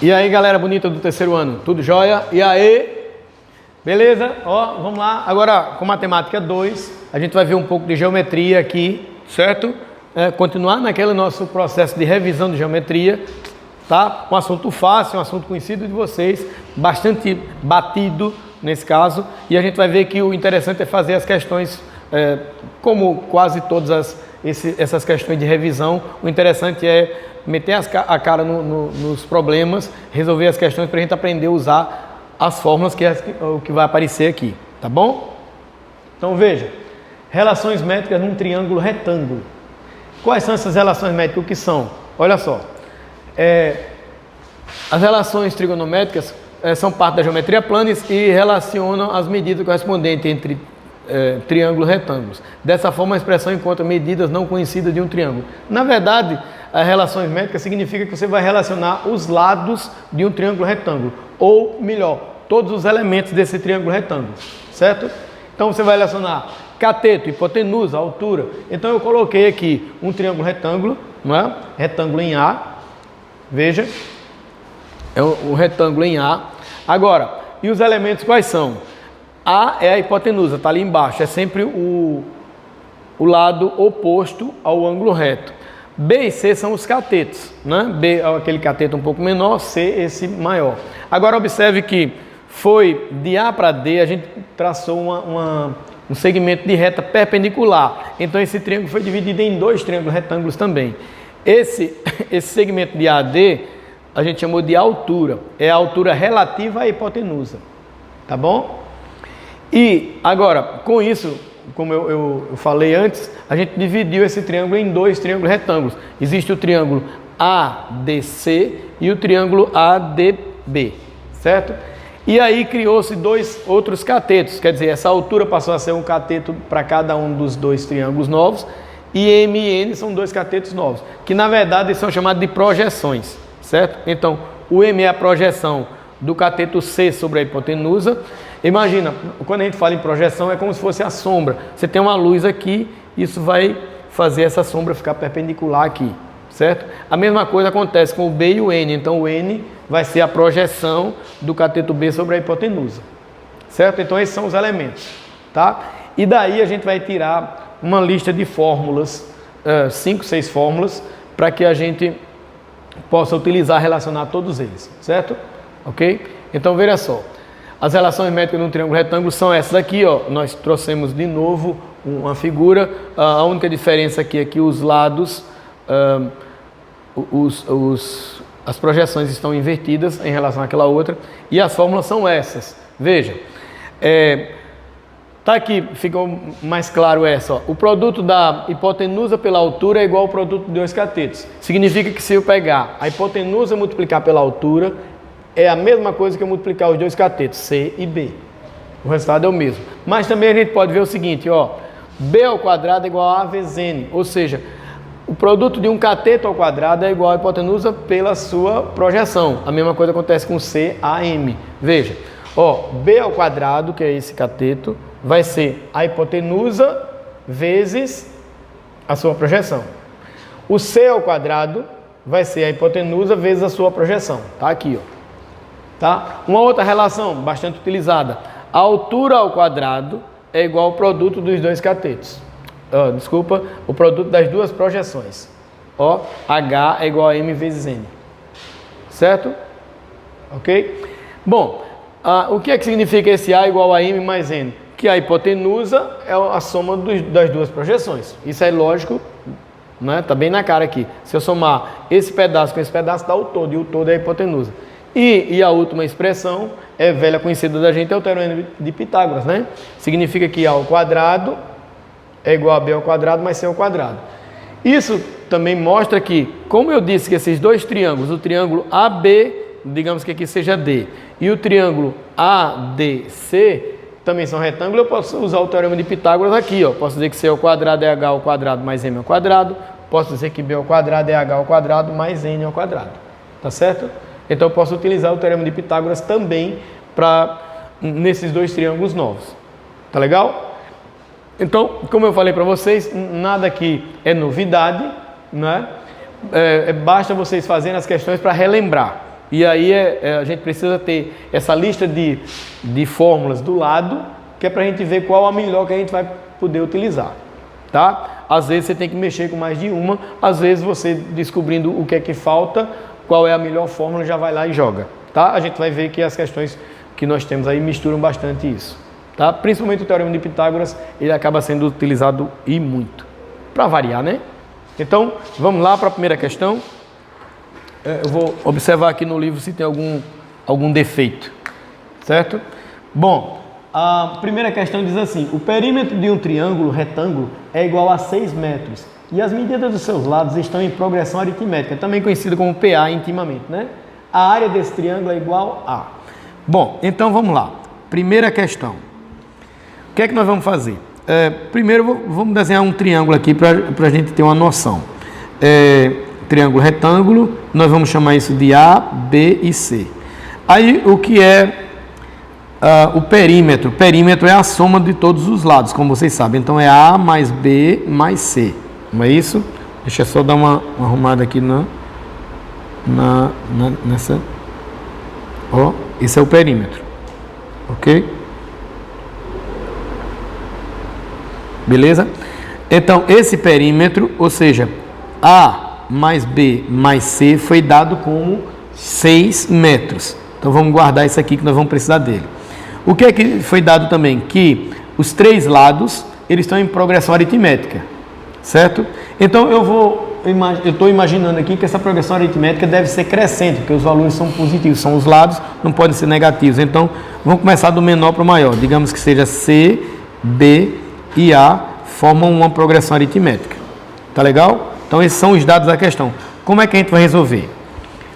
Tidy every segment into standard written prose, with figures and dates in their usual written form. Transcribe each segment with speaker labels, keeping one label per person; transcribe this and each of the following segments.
Speaker 1: E aí, galera bonita do terceiro ano, tudo jóia? E aí? Beleza? Ó, vamos lá. Agora, com matemática 2, a gente vai ver um pouco de geometria aqui, certo? Continuar naquele nosso processo de revisão de geometria, tá? Um assunto fácil, um assunto conhecido de vocês, bastante batido nesse caso. E a gente vai ver que o interessante é fazer as questões, como quase todas essas questões de revisão, o interessante é meter a cara nos problemas, resolver as questões para a gente aprender a usar as fórmulas que é o que vai aparecer aqui, tá bom? Então veja, relações métricas num triângulo retângulo. Quais são essas relações métricas? O que são? Olha só, as relações trigonométricas são parte da geometria plana e relacionam as medidas correspondentes entre triângulos retângulos. Dessa forma, a expressão encontra medidas não conhecidas de um triângulo. Na verdade, as relações métricas significa que você vai relacionar os lados de um triângulo retângulo, ou melhor, todos os elementos desse triângulo retângulo, certo? Então você vai relacionar cateto, hipotenusa, altura. Então eu coloquei aqui um triângulo retângulo, não é? Retângulo em A, veja, é um retângulo em A. Agora, e os elementos quais são? A é a hipotenusa, está ali embaixo, é sempre o lado oposto ao ângulo reto. B e C são os catetos, né? B é aquele cateto um pouco menor, C esse maior. Agora observe que foi de A para D, a gente traçou um segmento de reta perpendicular. Então esse triângulo foi dividido em dois triângulos retângulos também. Esse segmento de A a D a gente chamou de altura, é a altura relativa à hipotenusa, tá bom? E agora, com isso, como eu falei antes, a gente dividiu esse triângulo em dois triângulos retângulos. Existe o triângulo ADC e o triângulo ADB, certo? E aí criou-se dois outros catetos, quer dizer, essa altura passou a ser um cateto para cada um dos dois triângulos novos, e M e N são dois catetos novos, que na verdade são chamados de projeções, certo? Então, o M é a projeção do cateto C sobre a hipotenusa. Imagina, quando a gente fala em projeção, é como se fosse a sombra. Você tem uma luz aqui, isso vai fazer essa sombra ficar perpendicular aqui, certo? A mesma coisa acontece com o B e o N. Então, o N vai ser a projeção do cateto B sobre a hipotenusa, certo? Então, esses são os elementos, tá? E daí a gente vai tirar uma lista de fórmulas, 5, 6 fórmulas, para que a gente possa utilizar, relacionar todos eles, certo? Ok? Então, veja só. As relações métricas de um triângulo retângulo são essas aqui, ó. Nós trouxemos de novo uma figura. A única diferença aqui é que os lados, as projeções estão invertidas em relação àquela outra. E as fórmulas são essas. Veja, tá aqui, ficou mais claro essa, ó. O produto da hipotenusa pela altura é igual ao produto de dois catetos. Significa que se eu pegar a hipotenusa e multiplicar pela altura, é a mesma coisa que eu multiplicar os dois catetos, C e B. O resultado é o mesmo. Mas também a gente pode ver o seguinte, ó, B ao quadrado é igual a A vezes N, ou seja, o produto de um cateto ao quadrado é igual à hipotenusa pela sua projeção. A mesma coisa acontece com C a M. Veja, ó, B ao quadrado, que é esse cateto, vai ser a hipotenusa vezes a sua projeção. O C ao quadrado vai ser a hipotenusa vezes a sua projeção. Tá aqui, ó. Tá? Uma outra relação bastante utilizada, a altura ao quadrado é igual ao produto dos dois catetos. O produto das duas projeções. Ó, H é igual a M vezes N. Certo? Ok? Bom, o que é que significa esse A igual a M mais N? Que a hipotenusa é a soma das duas projeções. Isso é lógico, né? Tá bem na cara aqui. Se eu somar esse pedaço com esse pedaço, dá o todo, e o todo é a hipotenusa. E a última expressão é velha conhecida da gente, é o teorema de Pitágoras, né? Significa que A ao quadrado é igual a B ao quadrado mais C ao quadrado. Isso também mostra que, como eu disse que esses dois triângulos, o triângulo AB, digamos que aqui seja D, e o triângulo ADC também são retângulos, eu posso usar o teorema de Pitágoras aqui, ó. Posso dizer que C ao quadrado é H ao quadrado mais M ao quadrado, posso dizer que B ao quadrado é H ao quadrado mais N ao quadrado, tá certo? Então eu posso utilizar o teorema de Pitágoras também nesses dois triângulos novos. Tá legal? Então, como eu falei para vocês, nada aqui é novidade, né? Basta vocês fazerem as questões para relembrar. E aí a gente precisa ter essa lista de fórmulas do lado, que é para a gente ver qual a melhor que a gente vai poder utilizar, tá? Às vezes você tem que mexer com mais de uma, às vezes você descobrindo o que é que falta, qual é a melhor fórmula, já vai lá e joga, tá? A gente vai ver que as questões que nós temos aí misturam bastante isso, tá? Principalmente o Teorema de Pitágoras, ele acaba sendo utilizado e muito, para variar, né? Então, vamos lá para a primeira questão. Eu vou observar aqui no livro se tem algum defeito, certo? Bom, a primeira questão diz assim: o perímetro de um triângulo retângulo é igual a 6 metros e as medidas dos seus lados estão em progressão aritmética, também conhecido como PA intimamente, né? A área desse triângulo é igual a... Bom, então vamos lá. Primeira questão. O que é que nós vamos fazer? Primeiro vamos desenhar um triângulo aqui para a gente ter uma noção. Triângulo retângulo, nós vamos chamar isso de A, B e C. Aí o que é o perímetro? O perímetro é a soma de todos os lados, como vocês sabem. Então é A mais B mais C, não é isso? Deixa eu só dar uma arrumada aqui nessa. Ó, esse é o perímetro, ok? Beleza? Então esse perímetro, ou seja, A mais B mais C foi dado como 6 metros. Então vamos guardar isso aqui que nós vamos precisar dele. O que é que foi dado também? Que os 3 lados eles estão em progressão aritmética, certo? Então eu estou imaginando aqui que essa progressão aritmética deve ser crescente, porque os valores são positivos, são os lados, não podem ser negativos. Então vamos começar do menor para o maior. Digamos que seja C, B e A formam uma progressão aritmética. Tá legal? Então esses são os dados da questão. Como é que a gente vai resolver?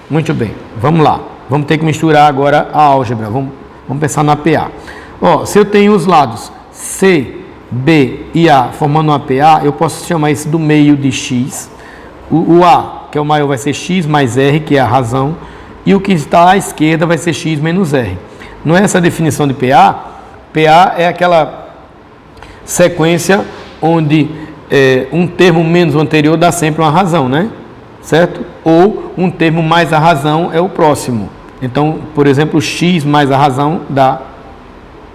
Speaker 1: Muito bem, vamos lá. Vamos ter que misturar agora a álgebra. Vamos pensar na PA. Ó, se eu tenho os lados C, B e A formando uma PA, eu posso chamar isso do meio de X. O A, que é o maior, vai ser X mais R, que é a razão. E o que está à esquerda vai ser X menos R. Não é essa a definição de PA? PA é aquela sequência onde um termo menos o anterior dá sempre uma razão, né? Certo? Ou um termo mais a razão é o próximo. Então, por exemplo, x mais a razão dá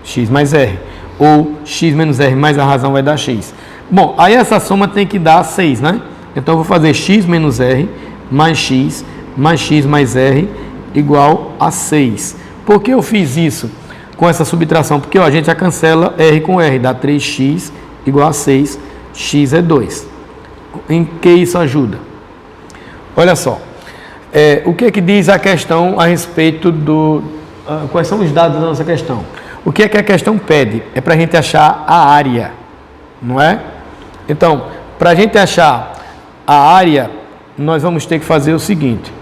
Speaker 1: x mais r. Ou x menos r mais a razão vai dar x. Bom, aí essa soma tem que dar 6, né? Então, eu vou fazer x menos r mais x mais r igual a 6. Por que eu fiz isso com essa subtração? Porque ó, a gente já cancela r com r, dá 3x igual a 6. X é 2. Em que isso ajuda? Olha só. O que é que diz a questão a respeito do... quais são os dados da nossa questão? O que é que a questão pede? É para a gente achar a área, não é? Então, para a gente achar a área, nós vamos ter que fazer o seguinte.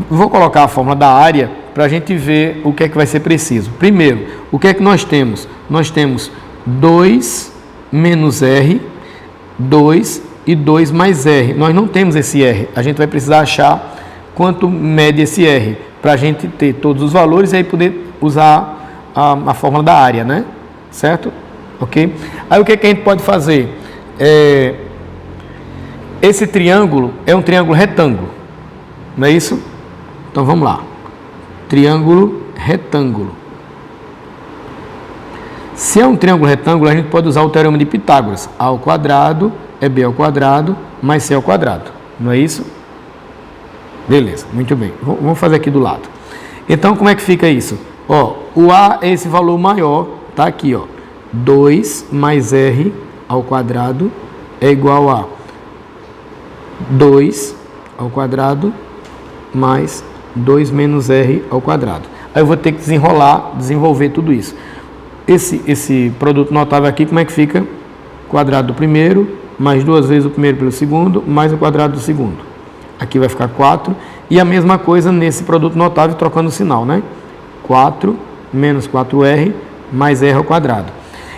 Speaker 1: Vou colocar a fórmula da área para a gente ver o que é que vai ser preciso. Primeiro, o que é que nós temos? Nós temos 2 menos R, 2 e 2 mais R. Nós não temos esse R. A gente vai precisar achar quanto mede esse R, para a gente ter todos os valores e aí poder usar a fórmula da área, né? Certo? Ok? Aí o que é que a gente pode fazer? Esse triângulo é um triângulo retângulo, não é isso? Então vamos lá. Triângulo retângulo. Se é um triângulo retângulo, a gente pode usar o Teorema de Pitágoras. A ao quadrado é B ao quadrado mais C ao quadrado. Não é isso? Beleza, muito bem. Vamos fazer aqui do lado. Então, como é que fica isso? Ó, o A é esse valor maior, tá aqui, ó. 2 mais R ao quadrado é igual a 2 ao quadrado mais 2 menos R ao quadrado. Aí eu vou ter que desenvolver tudo isso. Esse produto notável aqui, como é que fica? Quadrado do primeiro, mais 2 vezes o primeiro pelo segundo, mais o quadrado do segundo. Aqui vai ficar 4. E a mesma coisa nesse produto notável, trocando o sinal, né? 4 menos 4R mais R ao quadrado.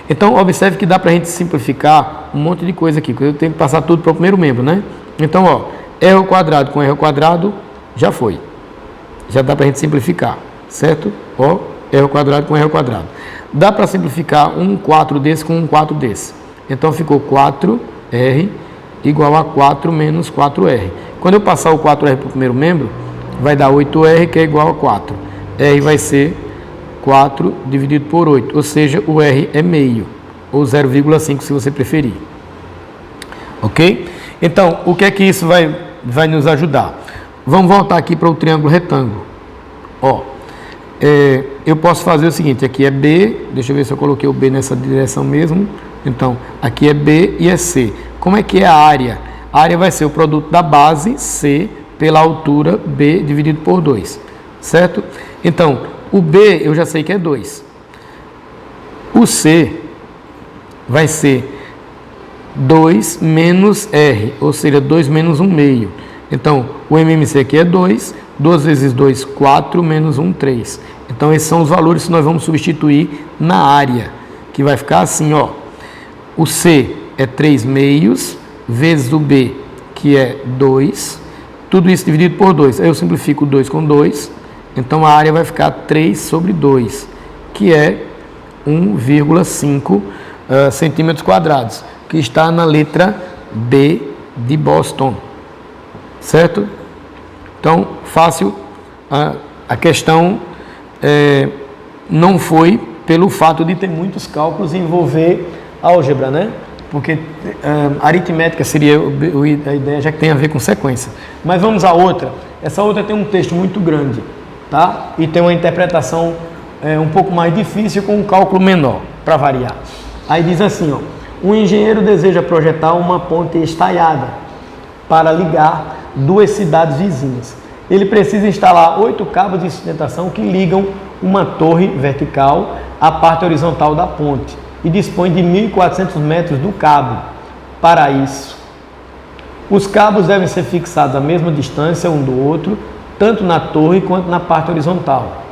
Speaker 1: Então, observe que dá para a gente simplificar um monte de coisa aqui, porque eu tenho que passar tudo para o primeiro membro, né? Então, ó, R ao quadrado com R ao quadrado, já foi. Já dá para a gente simplificar, certo? Ó, R ao quadrado com R ao quadrado. Dá para simplificar um 4 desse com um 4 desse. Então, ficou 4R igual a 4 menos 4R. Quando eu passar o 4R para o primeiro membro, vai dar 8R, que é igual a 4. R vai ser 4 dividido por 8, ou seja, o R é meio, ou 0,5 se você preferir. Ok? Então, o que é que isso vai nos ajudar? Vamos voltar aqui para o triângulo retângulo. Ó, eu posso fazer o seguinte, aqui é B, deixa eu ver se eu coloquei o B nessa direção mesmo. Então, aqui é B e é C. Como é que é a área? A área vai ser o produto da base C pela altura B dividido por 2, certo? Então, o B eu já sei que é 2. O C vai ser 2 menos R, ou seja, 2 menos 1 meio. Então, o MMC aqui é 2, 2 vezes 2, 4, menos 1, 3. Então, esses são os valores que nós vamos substituir na área, que vai ficar assim, ó. O C é 3 meios, vezes o B, que é 2, tudo isso dividido por 2. Aí eu simplifico 2 com 2, então a área vai ficar 3 sobre 2, que é 1,5 centímetros quadrados, que está na letra B de Boston, certo? Então, fácil, a questão não foi pelo fato de ter muitos cálculos e envolver álgebra, né? Porque aritmética seria a ideia, já que tem a ver com sequência. Mas vamos à outra. Essa outra tem um texto muito grande, tá? E tem uma interpretação um pouco mais difícil com um cálculo menor, para variar. Aí diz assim, ó, um engenheiro deseja projetar uma ponte estaiada para ligar 2 cidades vizinhas. Ele precisa instalar 8 cabos de sustentação que ligam uma torre vertical à parte horizontal da ponte e dispõe de 1.400 metros do cabo. Para isso, os cabos devem ser fixados à mesma distância um do outro, tanto na torre quanto na parte horizontal.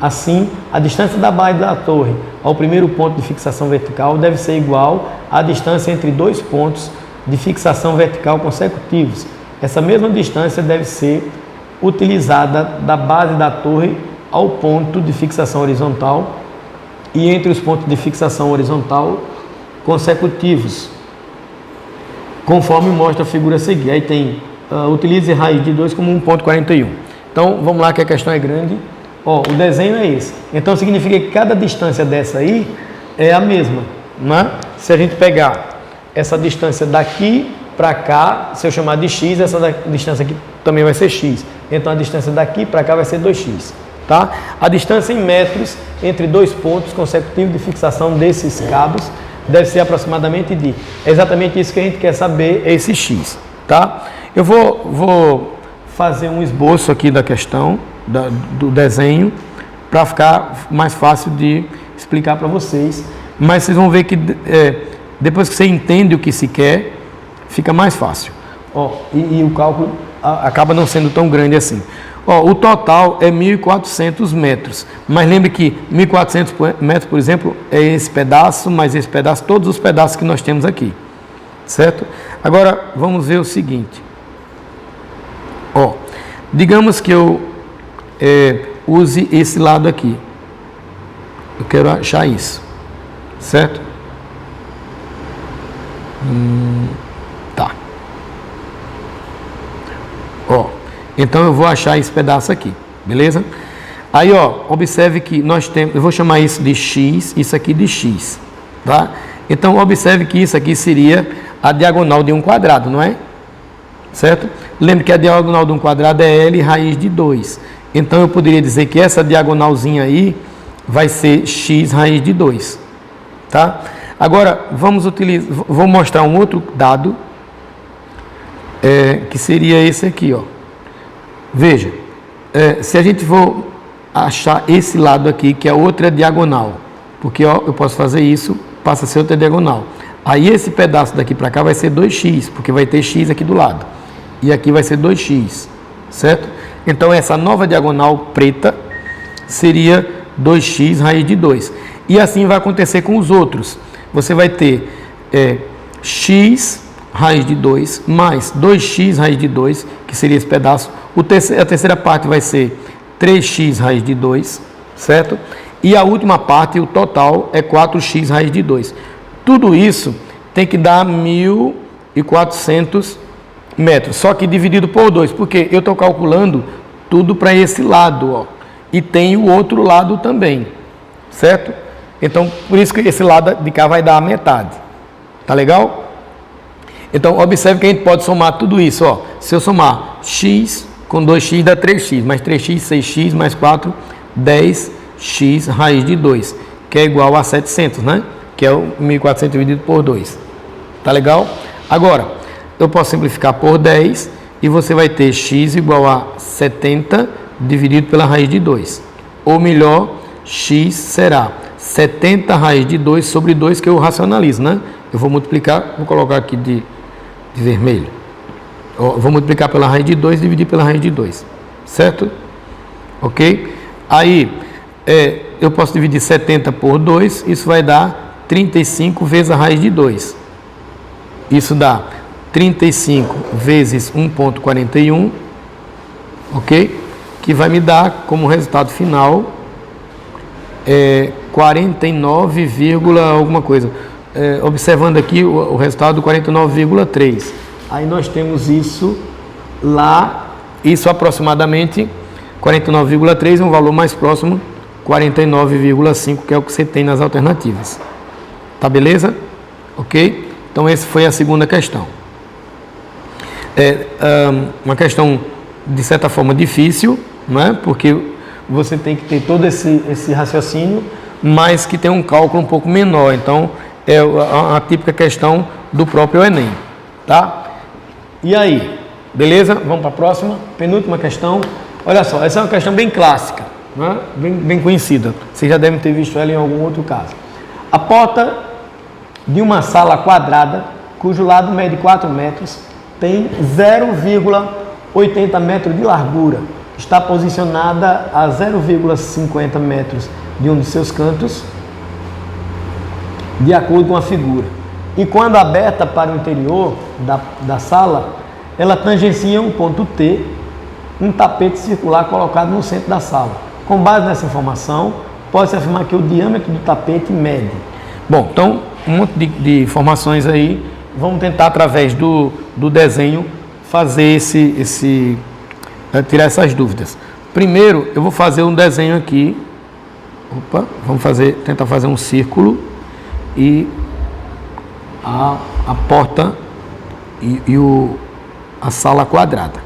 Speaker 1: Assim, a distância da base da torre ao primeiro ponto de fixação vertical deve ser igual à distância entre 2 pontos de fixação vertical consecutivos. Essa mesma distância deve ser utilizada da base da torre ao ponto de fixação horizontal e entre os pontos de fixação horizontal consecutivos, conforme mostra a figura a seguir. Aí tem, utilize raiz de 2 como 1,41. Então, vamos lá que a questão é grande. Ó, o desenho é esse. Então, significa que cada distância dessa aí é a mesma, né? Se a gente pegar essa distância daqui para cá, se eu chamar de x, essa distância aqui também vai ser x. Então, a distância daqui para cá vai ser 2x. Tá? A distância em metros entre 2 pontos consecutivos de fixação desses cabos deve ser aproximadamente de... É exatamente isso que a gente quer saber, esse x. Tá? Eu vou fazer um esboço aqui da questão, do desenho, para ficar mais fácil de explicar para vocês. Mas vocês vão ver que depois que você entende o que se quer, fica mais fácil. Ó, e o cálculo acaba não sendo tão grande assim. Ó, o total é 1.400 metros, mas lembre que 1.400 metros, por exemplo, é esse pedaço, mais esse pedaço, todos os pedaços que nós temos aqui, certo? Agora, vamos ver o seguinte. Ó, digamos que eu use esse lado aqui. Eu quero achar isso, certo? Tá. Ó. Então, eu vou achar esse pedaço aqui, beleza? Aí, ó, observe que nós temos... Eu vou chamar isso de x, isso aqui de x, tá? Então, observe que isso aqui seria a diagonal de um quadrado, não é? Certo? Lembre que a diagonal de um quadrado é L raiz de 2. Então, eu poderia dizer que essa diagonalzinha aí vai ser x raiz de 2, tá? Agora, vou mostrar um outro dado, que seria esse aqui, ó. Veja, se a gente for achar esse lado aqui, que é outra diagonal, porque ó, eu posso fazer isso, passa a ser outra diagonal. Aí esse pedaço daqui para cá vai ser 2x, porque vai ter x aqui do lado. E aqui vai ser 2x, certo? Então essa nova diagonal preta seria 2x raiz de 2. E assim vai acontecer com os outros. Você vai ter x raiz de 2 mais 2x raiz de 2, que seria esse pedaço. A terceira parte vai ser 3x raiz de 2, certo? E a última parte, o total, é 4x raiz de 2. Tudo isso tem que dar 1.400 metros, só que dividido por 2, porque eu estou calculando tudo para esse lado, ó. E tem o outro lado também, certo? Então, por isso que esse lado de cá vai dar a metade. Tá legal? Então, observe que a gente pode somar tudo isso, ó. Se eu somar x com 2x dá 3x, mais 3x, 6x, mais 4, 10x raiz de 2, que é igual a 700, né? Que é o 1.400 dividido por 2. Tá legal? Agora, eu posso simplificar por 10 e você vai ter x igual a 70 dividido pela raiz de 2. Ou melhor, x será 70 raiz de 2 sobre 2, que eu racionalizo, né? Eu vou multiplicar, vou colocar aqui de vermelho. Eu vou multiplicar pela raiz de 2 e dividir pela raiz de 2. Certo? Ok? Aí, eu posso dividir 70 por 2, isso vai dar 35 vezes a raiz de 2. Isso dá 35 vezes 1,41, ok? Que vai me dar como resultado final 49, alguma coisa. Observando aqui o resultado 49,3. Aí nós temos isso lá, isso aproximadamente 49,3, um valor mais próximo 49,5, que é o que você tem nas alternativas. Tá beleza? Ok? Então essa foi a segunda questão. Uma questão de certa forma difícil, não é? Porque você tem que ter todo esse raciocínio, mas que tem um cálculo um pouco menor. Então é a típica questão do próprio Enem, tá? E aí, beleza? Vamos para a próxima, penúltima questão. Olha só, essa é uma questão bem clássica, né? bem conhecida. Vocês já devem ter visto ela em algum outro caso. A porta de uma sala quadrada, cujo lado mede 4 metros, tem 0,80 metros de largura. Está posicionada a 0,50 metros de um dos seus cantos, de acordo com a figura. E quando aberta para o interior da sala, ela tangencia um ponto T, um tapete circular colocado no centro da sala. Com base nessa informação, pode-se afirmar que o diâmetro do tapete mede. Bom, então, um monte de informações aí. Vamos tentar, através do desenho, fazer tirar essas dúvidas. Primeiro, eu vou fazer um desenho aqui. Opa, vamos tentar fazer um círculo e a porta e a sala quadrada,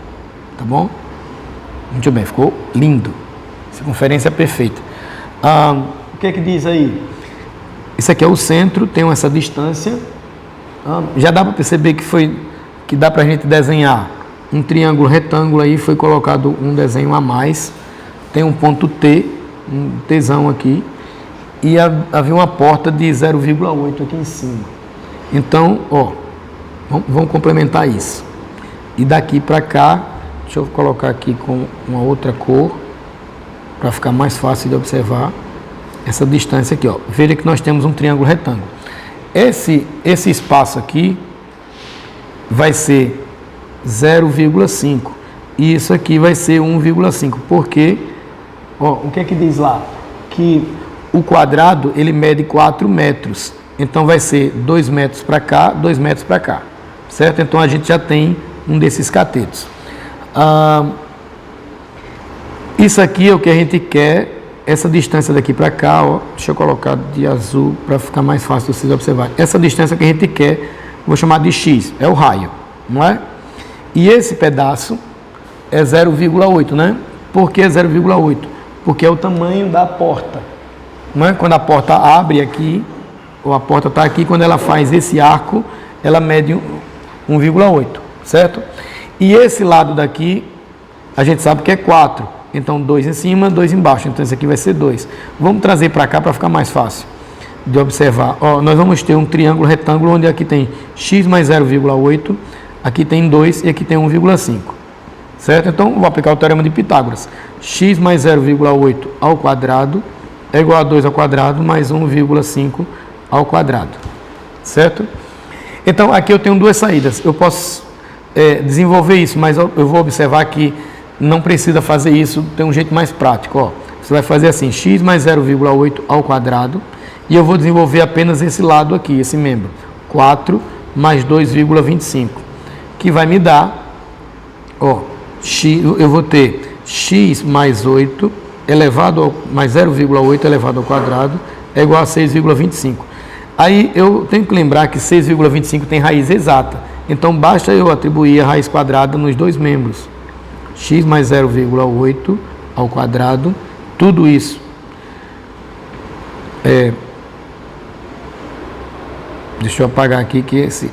Speaker 1: tá bom? Muito bem, ficou lindo. Circunferência perfeita. O que é que diz aí? Isso aqui é o centro, tem essa distância. Já dá para perceber que dá para a gente desenhar um triângulo retângulo aí, foi colocado um desenho a mais. Tem um ponto T, um Tzão aqui, e havia uma porta de 0,8 aqui em cima. Então, ó, vamos complementar isso. E daqui para cá, deixa eu colocar aqui com uma outra cor, para ficar mais fácil de observar essa distância aqui, ó. Veja que nós temos um triângulo retângulo. Esse espaço aqui vai ser 0,5 e isso aqui vai ser 1,5, porque o que é que diz lá? Que o quadrado ele mede 4 metros, então vai ser 2 metros para cá, 2 metros para cá, certo? Então a gente já tem um desses catetos. Isso aqui é o que a gente quer. Essa distância daqui para cá, ó, deixa eu colocar de azul para ficar mais fácil de vocês observarem. Essa distância que a gente quer, vou chamar de x, é o raio, não é? E esse pedaço é 0,8, né? Por que 0,8? Porque é o tamanho da porta, não é? Quando a porta abre aqui, ou a porta está aqui, quando ela faz esse arco, ela mede 1,8, certo? E esse lado daqui, a gente sabe que é 4. Então, 2 em cima, 2 embaixo. Então, esse aqui vai ser 2. Vamos trazer para cá para ficar mais fácil de observar. Ó, nós vamos ter um triângulo retângulo onde aqui tem x mais 0,8, aqui tem 2 e aqui tem 1,5. Certo? Então, vou aplicar o teorema de Pitágoras. X mais 0,8 ao quadrado é igual a 2 ao quadrado mais 1,5 ao quadrado. Certo? Então, aqui eu tenho duas saídas. Eu posso desenvolver isso, mas eu vou observar que não precisa fazer isso, tem um jeito mais prático. Ó. Você vai fazer assim, x mais 0,8 ao quadrado, e eu vou desenvolver apenas esse lado aqui, esse membro, 4 mais 2,25, que vai me dar, ó, eu vou ter x mais 8 elevado ao, mais 0,8 elevado ao quadrado é igual a 6,25. Aí eu tenho que lembrar que 6,25 tem raiz exata. Então basta eu atribuir a raiz quadrada nos dois membros. X mais 0,8 ao quadrado, tudo isso deixa eu apagar aqui que esse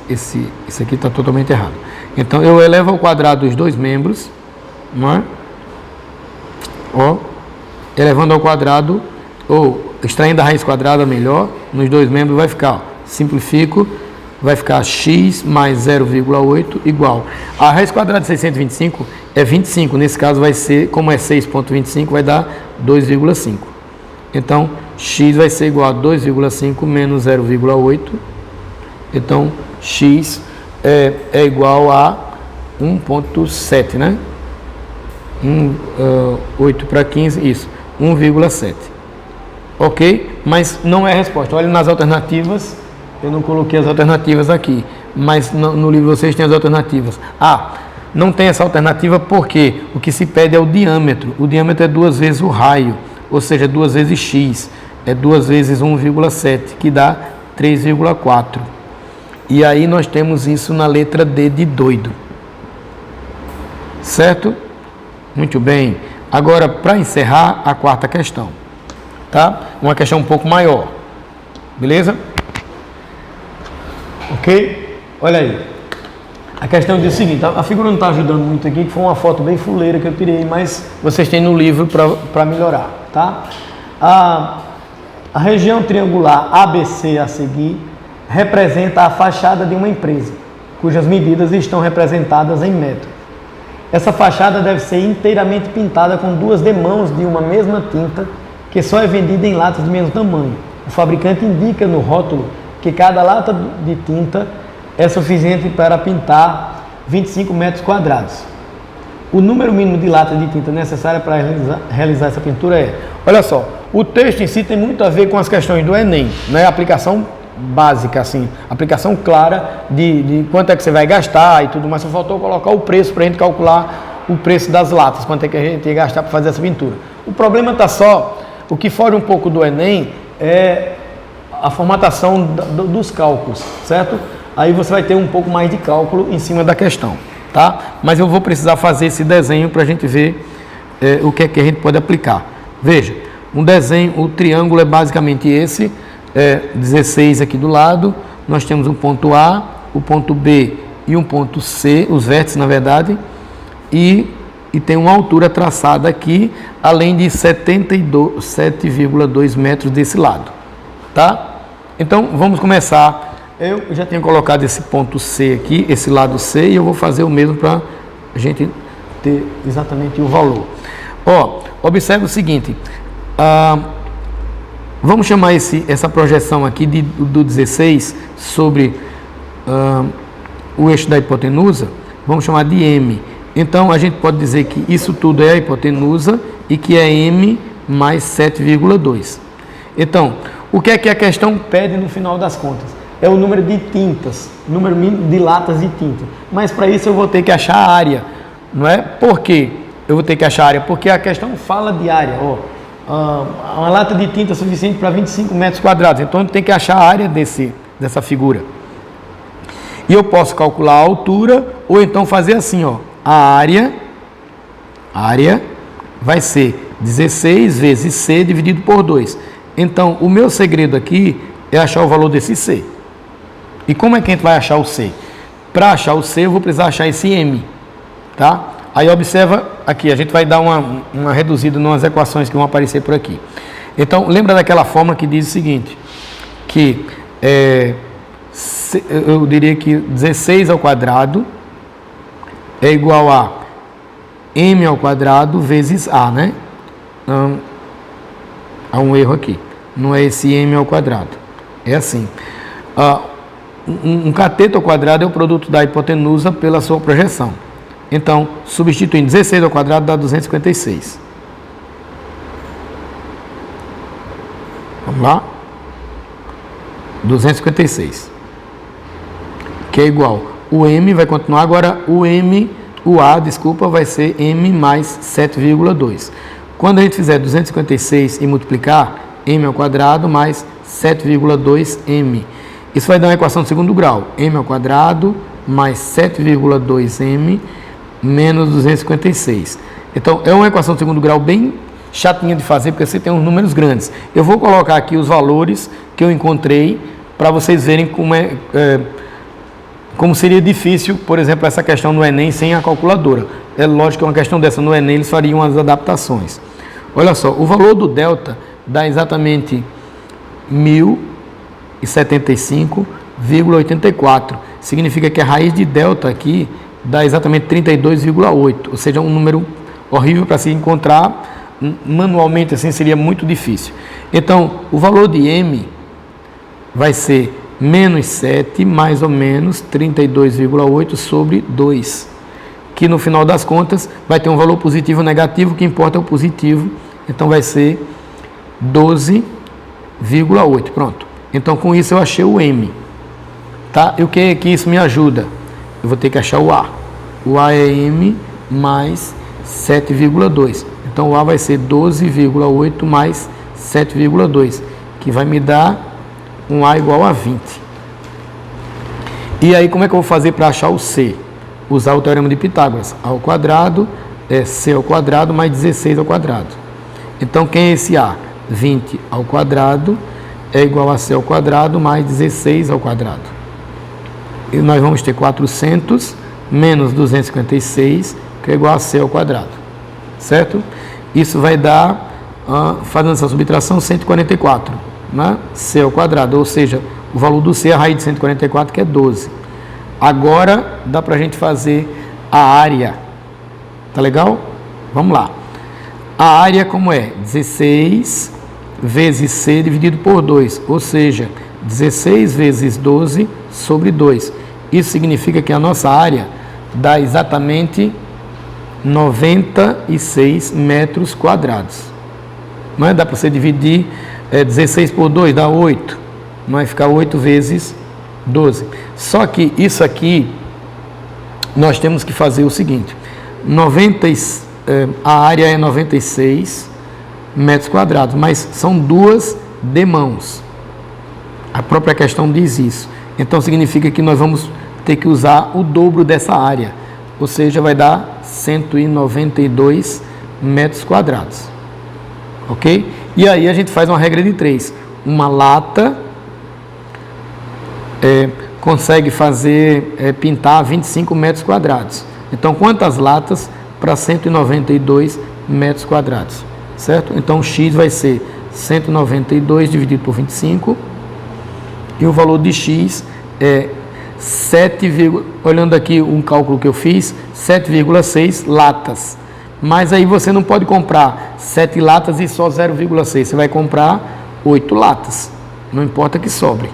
Speaker 1: aqui está totalmente errado. Então eu elevo ao quadrado os dois membros, não é? Ó, elevando ao quadrado, ou extraindo a raiz quadrada melhor, nos dois membros vai ficar, ó, simplifico, vai ficar x mais 0,8 igual. A raiz quadrada de 625 é 25, nesse caso vai ser, como é 6,25, vai dar 2,5. Então, x vai ser igual a 2,5 menos 0,8. Então, x é igual a 1,7, né? 8 para 15, isso, 1,7. Ok? Mas não é a resposta. Olha nas alternativas, eu não coloquei as alternativas aqui, mas no livro vocês têm as alternativas. Não tem essa alternativa porque o que se pede é o diâmetro. O diâmetro é 2 vezes o raio, ou seja, 2 vezes x, é 2 vezes 1,7, que dá 3,4. E aí nós temos isso na letra D de doido. Certo? Muito bem. Agora, para encerrar, a quarta questão. Tá? Uma questão um pouco maior. Beleza? Ok? Olha aí. A questão diz o seguinte, a figura não está ajudando muito aqui, que foi uma foto bem fuleira que eu tirei, mas vocês têm no livro para melhorar. Tá? A região triangular ABC a seguir representa a fachada de uma empresa, cujas medidas estão representadas em metro. Essa fachada deve ser inteiramente pintada com 2 demãos de uma mesma tinta, que só é vendida em latas de mesmo tamanho. O fabricante indica no rótulo que cada lata de tinta é suficiente para pintar 25 metros quadrados. O número mínimo de latas de tinta necessária para realizar essa pintura é... Olha só, o texto em si tem muito a ver com as questões do Enem, né? A aplicação básica, assim, aplicação clara de quanto é que você vai gastar e tudo mais. Só faltou colocar o preço para a gente calcular o preço das latas, quanto é que a gente ia gastar para fazer essa pintura. O problema está só, o que foge um pouco do Enem é a formatação dos cálculos, certo? Aí você vai ter um pouco mais de cálculo em cima da questão, tá? Mas eu vou precisar fazer esse desenho para a gente ver o que é que a gente pode aplicar. Veja, um desenho, o triângulo é basicamente esse, 16 aqui do lado, nós temos um ponto A, o ponto B e um ponto C, os vértices na verdade, e tem uma altura traçada aqui, além de 7,2 metros desse lado, tá? Então, vamos começar. Eu já tenho colocado esse ponto C aqui, esse lado C, e eu vou fazer o mesmo para a gente ter exatamente o valor. Ó, observe o seguinte, vamos chamar essa projeção aqui do 16 sobre o eixo da hipotenusa, vamos chamar de M. Então, a gente pode dizer que isso tudo é a hipotenusa e que é M mais 7,2. Então, o que é que a questão pede no final das contas? É o número de tintas, número de latas de tinta. Mas para isso eu vou ter que achar a área, não é? Por quê? Eu vou ter que achar a área, porque a questão fala de área. Ó, uma lata de tinta é suficiente para 25 metros quadrados, então eu tenho que achar a área dessa figura. E eu posso calcular a altura, ou então fazer assim, ó, a área vai ser 16 vezes C dividido por 2. Então, o meu segredo aqui é achar o valor desse C. E como é que a gente vai achar o C? Para achar o C, eu vou precisar achar esse M, tá? Aí observa aqui, a gente vai dar uma reduzida nas equações que vão aparecer por aqui. Então, lembra daquela fórmula que diz o seguinte, que eu diria que 16 ao quadrado é igual a M ao quadrado vezes A, né? Há um erro aqui, não é esse M ao quadrado, é assim. Um cateto ao quadrado é o produto da hipotenusa pela sua projeção. Então, substituindo 16 ao quadrado dá 256. Vamos lá? 256. Que é igual. O M vai continuar agora, o M o A, desculpa, vai ser M mais 7,2. Quando a gente fizer 256 e multiplicar, M ao quadrado mais 7,2M. Isso vai dar uma equação de segundo grau. M ao quadrado mais 7,2M menos 256. Então, é uma equação de segundo grau bem chatinha de fazer, porque você tem uns números grandes. Eu vou colocar aqui os valores que eu encontrei para vocês verem como seria difícil, por exemplo, essa questão no Enem sem a calculadora. É lógico que uma questão dessa no Enem eles fariam as adaptações. Olha só, o valor do delta dá exatamente 1075,84. Significa que a raiz de delta aqui dá exatamente 32,8, ou seja, um número horrível para se encontrar manualmente, assim seria muito difícil. Então, o valor de M vai ser menos 7 mais ou menos 32,8 sobre 2, que no final das contas vai ter um valor positivo ou negativo, o que importa é o positivo, então vai ser 12,8. Pronto. Então, com isso eu achei o M. Tá? E o que é que isso me ajuda? Eu vou ter que achar o A. O A é M mais 7,2. Então, o A vai ser 12,8 mais 7,2, que vai me dar um A igual a 20. E aí, como é que eu vou fazer para achar o C? Usar o teorema de Pitágoras. A ao quadrado é C ao quadrado mais 16 ao quadrado. Então, quem é esse A? 20 ao quadrado é igual a C ao quadrado mais 16 ao quadrado. E nós vamos ter 400 menos 256, que é igual a C ao quadrado. Certo? Isso vai dar, fazendo essa subtração, 144, né? C ao quadrado, ou seja, o valor do C é a raiz de 144, que é 12. Agora, dá para a gente fazer a área. Tá legal? Vamos lá. A área como é? 16 vezes C dividido por 2, ou seja, 16 vezes 12 sobre 2. Isso significa que a nossa área dá exatamente 96 metros quadrados. Não é? Dá para você dividir 16 por 2, dá 8. Não é? Ficar 8 vezes 12. Só que isso aqui, nós temos que fazer o seguinte. A área é 96 metros quadrados, mas são duas demãos. A própria questão diz isso. Então, significa que nós vamos ter que usar o dobro dessa área. Ou seja, vai dar 192 metros quadrados. Ok? E aí a gente faz uma regra de 3. Uma lata consegue pintar 25 metros quadrados. Então, quantas latas para 192 metros quadrados? Certo? Então, X vai ser 192 dividido por 25. E o valor de X é 7, olhando aqui um cálculo que eu fiz, 7,6 latas. Mas aí você não pode comprar 7 latas e só 0,6. Você vai comprar 8 latas. Não importa que sobre.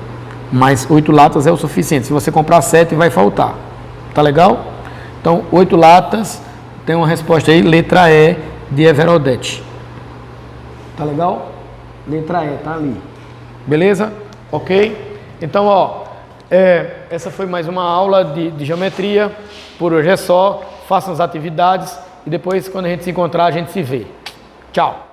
Speaker 1: Mas 8 latas é o suficiente. Se você comprar 7, vai faltar. Tá legal? Então, 8 latas. Tem uma resposta aí, letra E de Everaldete. Tá legal? Letra E, tá ali. Beleza? Ok? Então, ó, essa foi mais uma aula de geometria. Por hoje é só. Façam as atividades e depois, quando a gente se encontrar, a gente se vê. Tchau!